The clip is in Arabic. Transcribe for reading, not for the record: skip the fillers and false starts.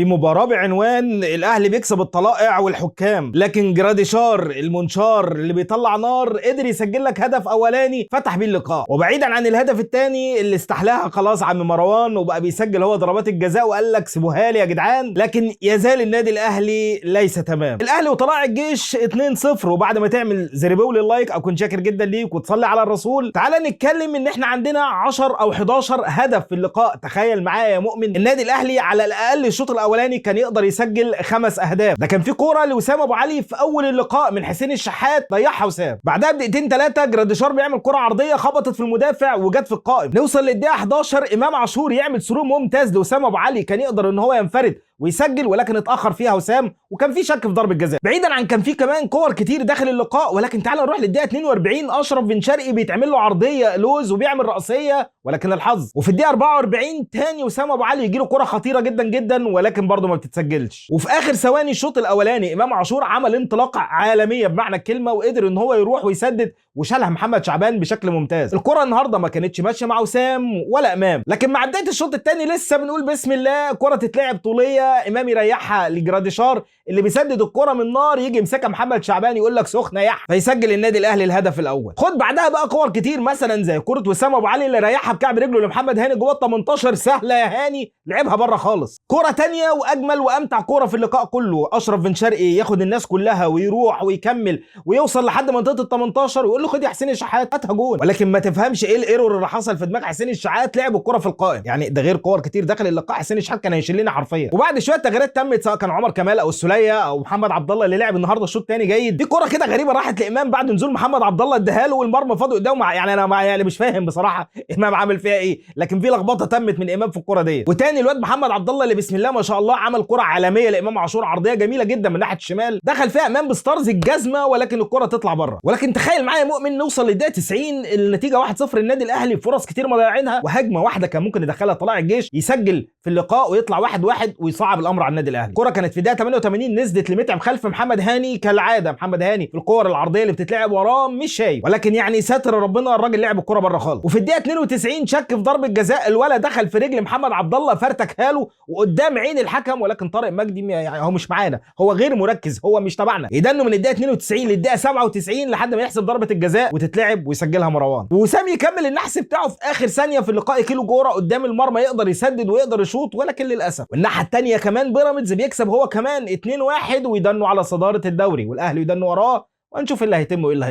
في مباراة بعنوان الأهلي بيكسب الطلائع والحكام، لكن جراديشار المنشار اللي بيطلع نار قدر يسجل لك هدف أولاني فتح بيه اللقاء، وبعيدا عن الهدف الثاني اللي استحلاها خلاص عم مروان وبقى بيسجل هو ضربات الجزاء وقال لك سيبوها لي يا جدعان، لكن يزال النادي الأهلي ليس تمام. الأهلي وطلائع الجيش 2-0، وبعد ما تعمل زريبول اللايك أكون شاكر جدا ليك وتصلي على الرسول، تعالى نتكلم إن إحنا عندنا 10 أو 11 هدف في اللقاء. تخيل معايا يا مؤمن النادي الأهلي على الأقل الشوط الاولاني كان يقدر يسجل 5 اهداف. ده كان في كوره لوسام ابو علي في اول اللقاء من حسين الشحات ضيعها وسام، بعدها بدقيقتين 3 جراديشار بيعمل كوره عرضيه خبطت في المدافع وجت في القائم. نوصل للدقيقه 11 امام عاشور يعمل ثرو ممتاز لوسام ابو علي، كان يقدر ان هو ينفرد ويسجل، ولكن اتاخر فيها وسام وكان في شك في ضربه جزاء. بعيدا عن كان في كمان كور كتير داخل اللقاء، ولكن تعال نروح للدقيقه 42 اشرف بن شرقي بيتعمل له عرضيه لوز وبيعمل رأسيه ولكن الحظ. وفي الدقيقه 44 تاني وسام ابو علي يجي له كوره خطيره جدا جدا ولكن برضه ما بتتسجلش. وفي اخر ثواني الشوط الاولاني امام عاشور عمل انطلاقه عالميه بمعنى الكلمه وقدر ان هو يروح ويسدد وشالها محمد شعبان بشكل ممتاز. الكره النهارده ما كانتش ماشيه مع وسام ولا امام، لكن مع بدايه الشوط الثاني لسه بنقول بسم الله، كره تتلعب طوليه امام يريحها لجراديشار اللي بيسدد الكره من نار، يجي يمسكها محمد شعبان يقول لك سخنه يح، فيسجل النادي الاهلي الهدف الاول. خد بعدها بقى كور كتير مثلا زي كره وسام ابو علي اللي ريحها بكعب رجله لمحمد هاني جوه ال 18 سهله يا هاني، لعبها بره خالص. كره ثانيه واجمل وامتع كره في اللقاء كله، اشرف بن شرقي ياخد الناس كلها ويروح ويكمل ويوصل لحد منطقه ال 18 ويقول له خد يا حسين الشحات هاتها جول، ولكن ما تفهمش ايه الايرور اللي حصل في دماغ حسين الشحات، لعب الكره في القائم. يعني ده غير كور كتير داخل اللقاء حسين الشحات كان هيشيل لنا حرفيا. وبعد شويه تغييرات تمت سواء كان عمر كمال او السوليه او محمد عبد الله اللي لعب النهارده الشوط الثاني جيد، في كره كده غريبه راحت لامام بعد نزول محمد عبد الله اداها له والمرمى فاضي قدامه، يعني انا يعني مش فاهم بصراحه امام عامل فيها ايه، لكن في لخبطه تمت من امام في الكره ديت. وتاني الواد محمد عبد الله اللي بسم الله ما شاء الله عمل كره عالميه لامام عاشور، عرضيه جميله جدا من ناحيه الشمال دخل فيها امام بستارز الجزمه ولكن الكره تطلع بره. ولكن تخيل معايا يا مؤمن نوصل للدقيقه 90 النتيجه 1-0 النادي الاهلي، فرص كتير مضيعينها وهجمه واحده كان ممكن يدخلها طلائع الجيش يسجل في اللقاء ويطلع 1-1 ويصعب الامر على النادي الاهلي. الكره كانت في الدقيقه 88 نزلت لمتعب خلف محمد هاني كالعاده، محمد هاني في الكور العرضيه اللي بتتلعب وراه مش شايف، ولكن يعني ساتر ربنا الراجل لعب الكره بره خالص. وفي الدقيقه 92 شك في ضربه جزاء، الولد دخل في رجل محمد عبد الله فرتكها له وقدام عين الحكم، ولكن طارق مجدي يعني هو مش معانا، هو غير مركز، هو مش تبعنا، يدنه من الدقيقه 92 للدقيقه 97 لحد ما يحسب ضربه الجزاء وتتلعب ويسجلها مروان. وسام يكمل النحس بتاعه في اخر ثانيه في اللقاء، كيلو جوره قدام المرمى يقدر يسدد ويقدر يشوط، ولكن للاسف. والناحيه الثانيه كمان بيراميدز بيكسب هو كمان 2-1 ويدنوا على صداره الدوري والاهلي يدنوا وراه، وهنشوف اللي هيتم وايه اللي هيحصل.